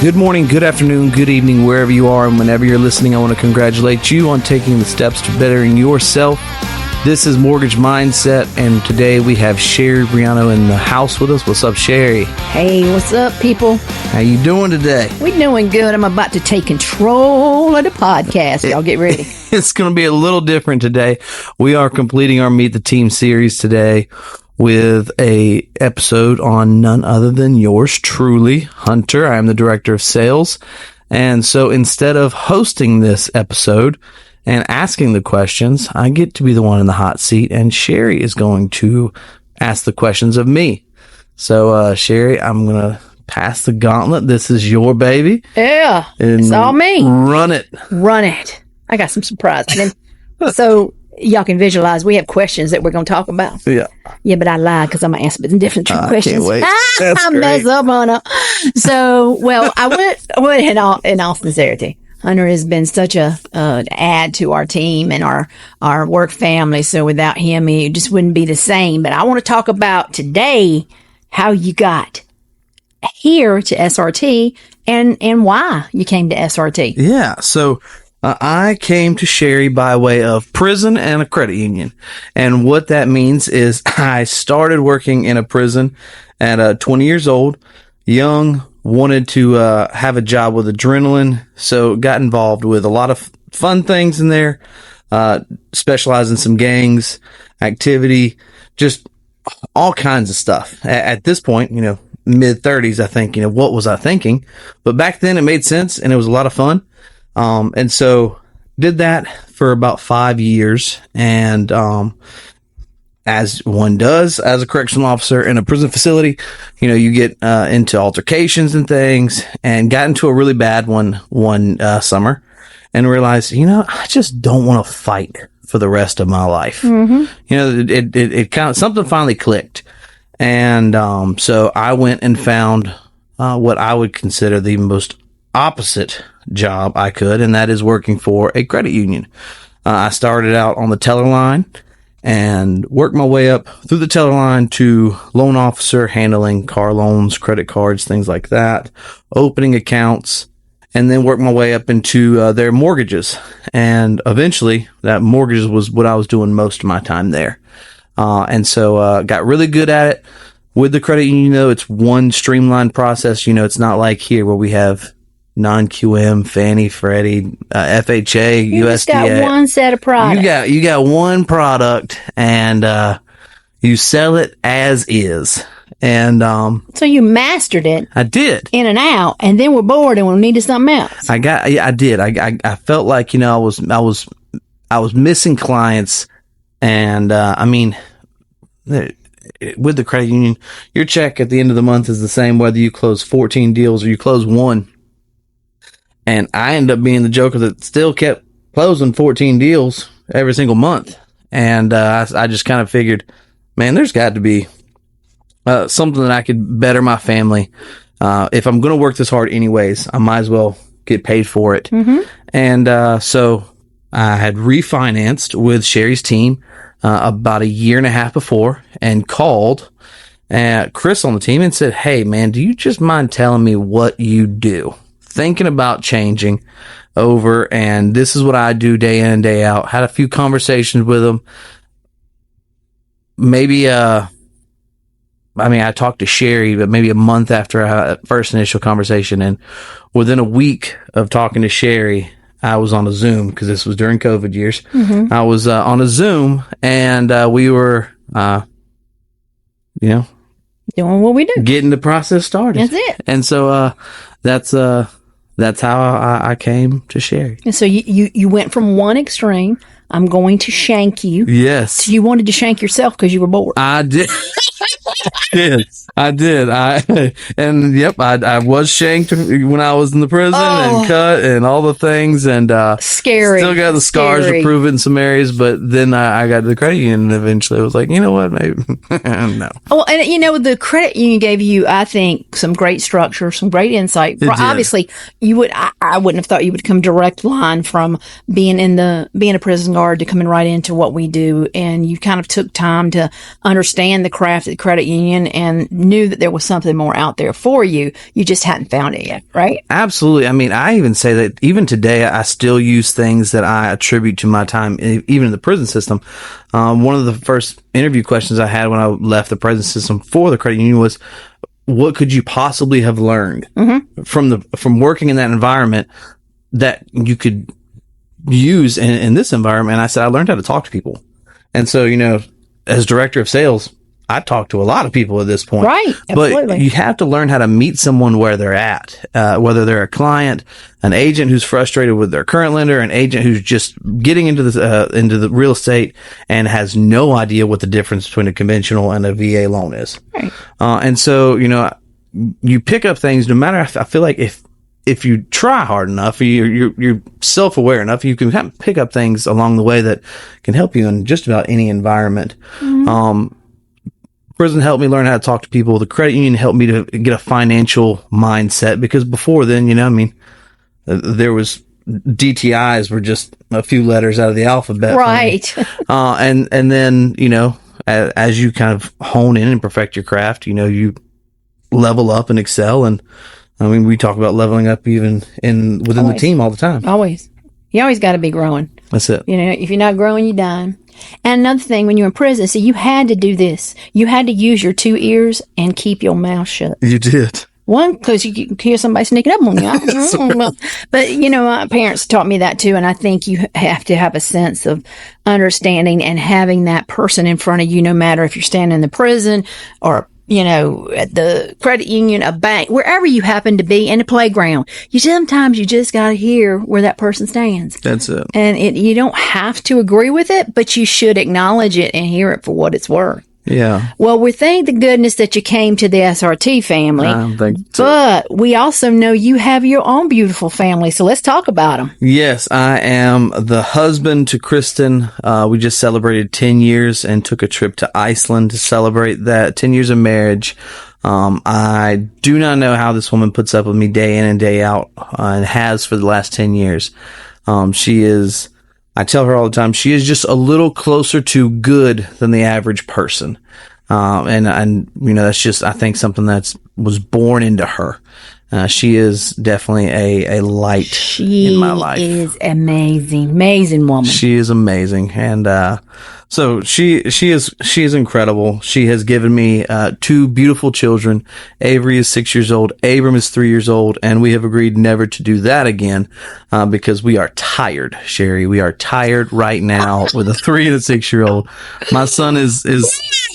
Good morning, good afternoon, good evening, wherever you are and whenever you're listening. I want to congratulate you on taking the steps to bettering yourself. This is Mortgage Mindset, and today we have Sherry Briano in the house with us. What's up, Sherry? Hey, what's up, people? How you doing today? We're doing good. I'm about to take control of the podcast. Y'all get ready. It's going to be a little different today. We are completing our Meet the Team series today with a episode on none other than yours truly, Hunter. I am the Director of Sales. And so instead of hosting this episode and asking the questions, I get to be the one in the hot seat, and Sherry is going to ask the questions of me. So, Sherry, I'm going to pass the gauntlet. This is your baby. Yeah, it's all me. Run it. Run it. I got some surprises. So y'all can visualize we have questions that we're going to talk about. Yeah. Yeah, but I lied because I'm going to answer different questions. Can't wait. That's I great. mess up on it. So, well, I went in all sincerity. Hunter has been such a add to our team and our work family. So without him, it just wouldn't be the same. But I want to talk about today how you got here to SRT and why you came to SRT. Yeah. So I came to Sherry by way of prison and a credit union. And what that means is I started working in a prison at 20 years old, young, wanted to have a job with adrenaline. So got involved with a lot of fun things in there, specialized in some gangs, activity, just all kinds of stuff. At this point, mid 30s, I think, what was I thinking? But back then it made sense and it was a lot of fun. And so did that for about 5 years. And, as one does as a correctional officer in a prison facility, you get, into altercations and things, and got into a really bad one summer and realized, I just don't want to fight for the rest of my life. Mm-hmm. It kind of, something finally clicked. And, so I went and found, what I would consider the most opposite job I could, and that is working for a credit union. I started out on the teller line and worked my way up through the teller line to loan officer, handling car loans, credit cards, things like that, opening accounts, and then worked my way up into their mortgages. And eventually that mortgages was what I was doing most of my time there. And so got really good at it. With the credit union, though, it's one streamlined process. It's not like here where we have non-QM, Fannie, Freddie, FHA, you USDA. Just got one set of products. You got one product, and you sell it as is. And so you mastered it. I did. In and out, and then we're bored and we needed something else. I did. I felt like I was missing clients, and with the credit union, your check at the end of the month is the same whether you close 14 deals or you close one. And I ended up being the joker that still kept closing 14 deals every single month. And I just kind of figured, man, there's got to be something that I could better my family. If I'm going to work this hard anyways, I might as well get paid for it. Mm-hmm. And so I had refinanced with Sherry's team about a year and a half before, and called Chris on the team and said, hey, man, do you just mind telling me what you do? Thinking about changing over, and this is what I do day in and day out. Had a few conversations with him. Maybe, I talked to Sherry, but maybe a month after our first initial conversation, and within a week of talking to Sherry, I was on a Zoom, because this was during COVID years. Mm-hmm. I was on a Zoom, and we were, doing what we do, getting the process started. That's it. And so that's how I came to Sherry. And so you went from one extreme, I'm going to shank you. Yes. So you wanted to shank yourself because you were bored. I did. I did. I was shanked when I was in the prison and cut and all the things, and scary. Still got the scars to prove it in some areas, but then I got to the credit union, and eventually I was like, you know what, maybe no. Well, and the credit union gave you, I think, some great structure, some great insight. Obviously, I wouldn't have thought you would come direct line from being a prison guard to coming right into what we do. And you kind of took time to understand the craft of the credit union and knew that there was something more out there for you. You just hadn't found it yet, right? Absolutely. I mean, I even say that even today, I still use things that I attribute to my time, even in the prison system. One of the first interview questions I had when I left the prison system for the credit union was, what could you possibly have learned from working in that environment that you could use in this environment? And I said, I learned how to talk to people. And so, as director of sales, I talk to a lot of people at this point. Right. Absolutely. But you have to learn how to meet someone where they're at, whether they're a client, an agent who's frustrated with their current lender, an agent who's just getting into the real estate and has no idea what the difference between a conventional and a VA loan is. Right. And so, you pick up things no matter, I feel like if you try hard enough, you're self-aware enough, you can kind of pick up things along the way that can help you in just about any environment. Prison helped me learn how to talk to people. The credit union helped me to get a financial mindset, because before then, there was DTIs were just a few letters out of the alphabet. Right. And then, as you kind of hone in and perfect your craft, you level up and excel. And I mean, we talk about leveling up even within the team all the time. Always. You always got to be growing. That's it. If you're not growing, you're dying. And another thing, when you're in prison, see, you had to do this. You had to use your 2 ears and keep your mouth shut. You did. One, because you could hear somebody sneaking up on you. But, my parents taught me that too. And I think you have to have a sense of understanding and having that person in front of you, no matter if you're standing in the prison or at the credit union, a bank, wherever you happen to be, in a playground. Sometimes you just got to hear where that person stands. That's it. And you don't have to agree with it, but you should acknowledge it and hear it for what it's worth. Yeah. Well, we thank the goodness that you came to the SRT family, but we also know you have your own beautiful family. So let's talk about them. Yes, I am the husband to Kristen. We just celebrated 10 years and took a trip to Iceland to celebrate that 10 years of marriage. I do not know how this woman puts up with me day in and day out, and has for the last 10 years. I tell her all the time, she is just a little closer to good than the average person. And that's just, I think, something that was born into her. She is definitely a light in my life. She is amazing woman. She is amazing. And, so she is incredible. She has given me, 2 beautiful children. Avery is 6 years old. Abram is 3 years old. And we have agreed never to do that again, because we are tired, Sherry. We are tired right now with a 3 and a 6-year-old. My son is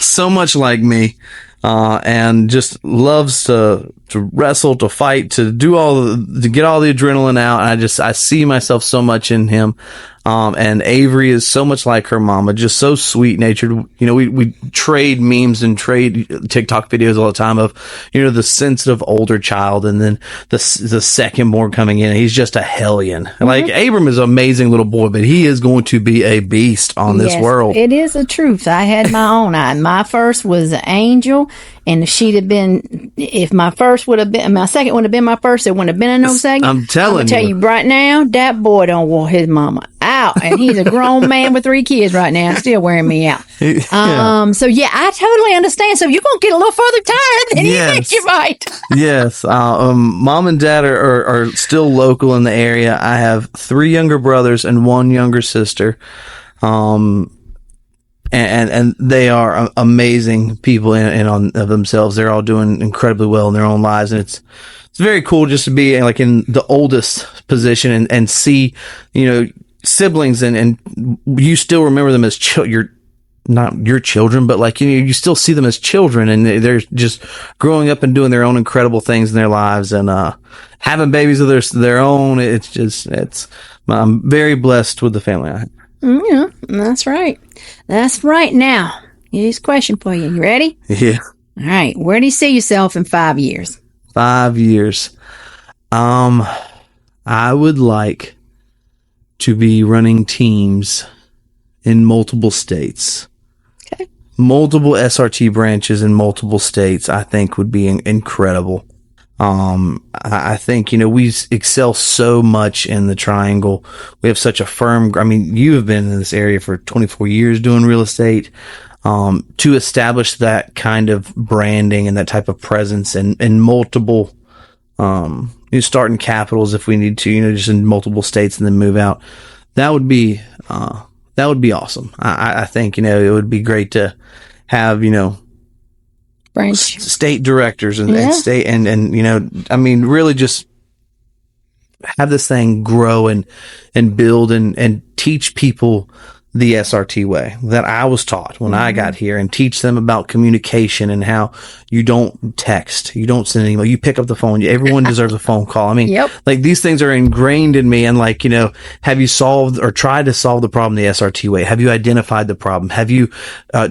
so much like me. And just loves to wrestle, to fight, to to get all the adrenaline out. And I see myself so much in him. And Avery is so much like her mama, just so sweet natured. We trade memes and trade TikTok videos all the time of, the sensitive older child, and then the second born coming in. He's just a hellion. Mm-hmm. Like, Abram is an amazing little boy, but he is going to be a beast on this world. It is the truth. I had my own. My first was an angel, and if my second would have been my first, it wouldn't have been no second. I'm telling tell you right now, that boy don't want his mama out, and he's a grown man with 3 kids right now, still wearing me out. So I totally understand. So you're gonna get a little further tired than you think you might. Yes. Mom and dad are still local in the area. I have 3 younger brothers and 1 younger sister. And they are amazing people in on of themselves. They're all doing incredibly well in their own lives, and it's very cool just to be like in the oldest position and see, siblings and you still remember them as you're not your children, but like, you still see them as children, and they're just growing up and doing their own incredible things in their lives, and having babies of their own. I'm very blessed with the family I have. Yeah, that's right. That's right. Now, here's a question for you. You ready? Yeah. All right. Where do you see yourself in 5 years? 5 years. I would like to be running teams in multiple states. Okay. Multiple SRT branches in multiple states, I think, would be incredible. I think, we excel so much in the triangle. We have such a firm, I mean, you have been in this area for 24 years doing real estate. To establish that kind of branding and that type of presence in multiple, start in capitals if we need to, just in multiple states and then move out. That would be awesome. I think, it would be great to have, state directors and state and I mean, really just have this thing grow and build and teach people the SRT way that I was taught when I got here, and teach them about communication and how you don't text, you don't send an email, you pick up the phone. Everyone deserves a phone call. I mean, like, these things are ingrained in me. And like, have you solved or tried to solve the problem the SRT way? Have you identified the problem? Have you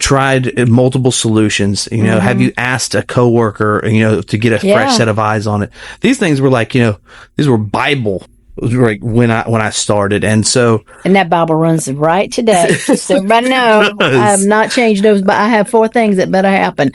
tried multiple solutions? Have you asked a coworker, to get a fresh set of eyes on it? These things were like, these were Bible. Right when I started, and that Bible runs right today. Just so everybody know, I have not changed those, but I have 4 things that better happen.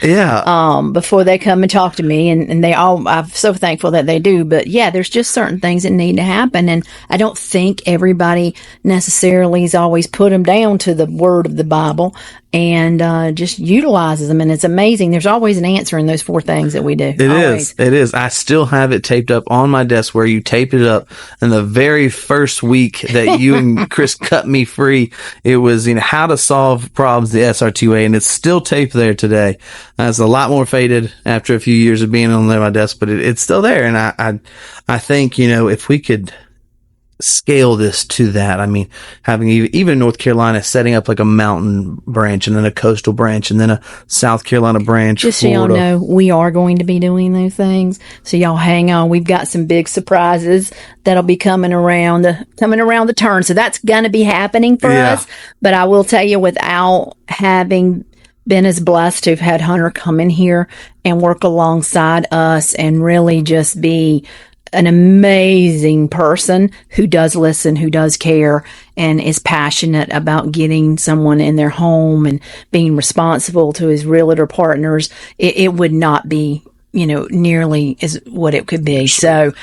Before they come and talk to me, and they all, I'm so thankful that they do. But there's just certain things that need to happen, and I don't think everybody necessarily has always put them down to the word of the Bible and just utilizes them. And it's amazing. There's always an answer in those 4 things that we do. It is. I still have it taped up on my desk where you taped it up. And the very first week that you and Chris cut me free, it was, how to solve problems the SRT way. And it's still taped there today. It's a lot more faded after a few years of being on my desk, but it's still there. And I think, if we could scale this to that. I mean, having even North Carolina setting up like a mountain branch and then a coastal branch and then a South Carolina branch. Just so y'all know, we are going to be doing those things. So y'all hang on. We've got some big surprises that'll be coming around the turn. So that's going to be happening for us. But I will tell you, without having been as blessed to have had Hunter come in here and work alongside us and really just be an amazing person who does listen, who does care, and is passionate about getting someone in their home and being responsible to his realtor partners, it would not be, nearly as what it could be. So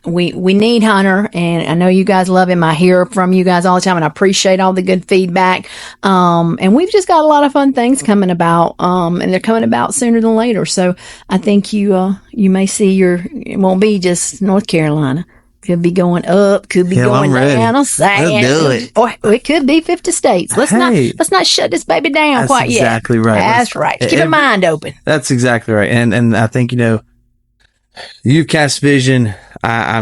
we need Hunter, and I know you guys love him. I hear from you guys all the time, and I appreciate all the good feedback. And we've just got a lot of fun things coming about, and they're coming about sooner than later. So I think you may see it won't be just North Carolina. Could be going up, could be going down, or south, or it could be 50 states. Let's not shut this baby down quite yet. That's exactly right. That's right. Keep your mind open. That's exactly right. And I think, you've cast vision. I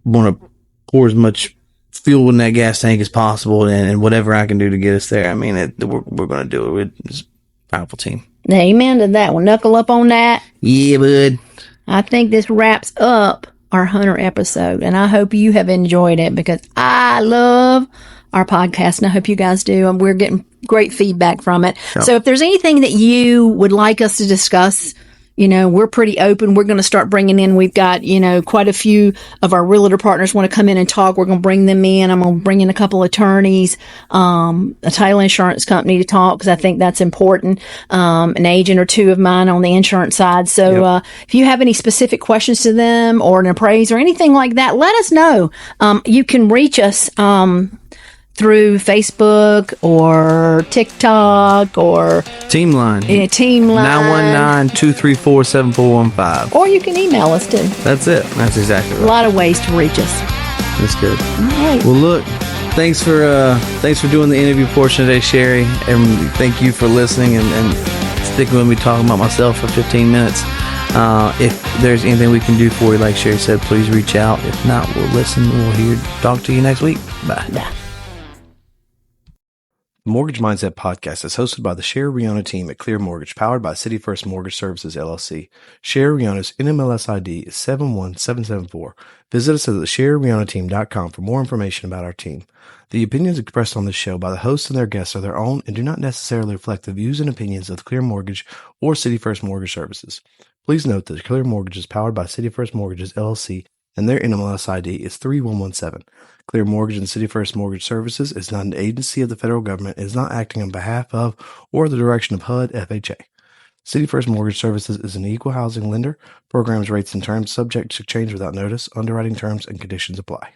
want to pour as much fuel in that gas tank as possible, and whatever I can do to get us there. I mean, we're going to do it. It's a powerful team. Amen to that. We'll knuckle up on that. Yeah, bud. I think this wraps up our Hunter episode, and I hope you have enjoyed it, because I love our podcast, and I hope you guys do, and we're getting great feedback from it. So if there's anything that you would like us to discuss, we're pretty open. We're going to start bringing in, we've got, quite a few of our realtor partners want to come in and talk. We're going to bring them in. I'm going to bring in a couple attorneys, a title insurance company to talk, because I think that's important. An agent or 2 of mine on the insurance side. So, if you have any specific questions to them or an appraiser or anything like that, let us know. You can reach us, through Facebook or TikTok or Team Line. Team Line. 919-234-7415. Or you can email us too. That's it. That's exactly right. A lot of ways to reach us. That's good. All right. Well, look, thanks for doing the interview portion today, Sherry. And thank you for listening and sticking with me talking about myself for 15 minutes. If there's anything we can do for you, like Sherry said, please reach out. If not, we'll listen. We'll talk to you next week. Bye. Bye. The Mortgage Mindset Podcast is hosted by the Sherry Rihanna team at Clear Mortgage, powered by City First Mortgage Services, LLC. Sherry Rihanna's NMLS ID is 71774. Visit us at thesherryrihannateam.com for more information about our team. The opinions expressed on this show by the hosts and their guests are their own and do not necessarily reflect the views and opinions of Clear Mortgage or City First Mortgage Services. Please note that Clear Mortgage is powered by City First Mortgages, LLC, and their NMLS ID is 3117. Clear Mortgage and City First Mortgage Services is not an agency of the federal government and is not acting on behalf of or the direction of HUD FHA. City First Mortgage Services is an equal housing lender. Programs, rates, and terms subject to change without notice. Underwriting terms and conditions apply.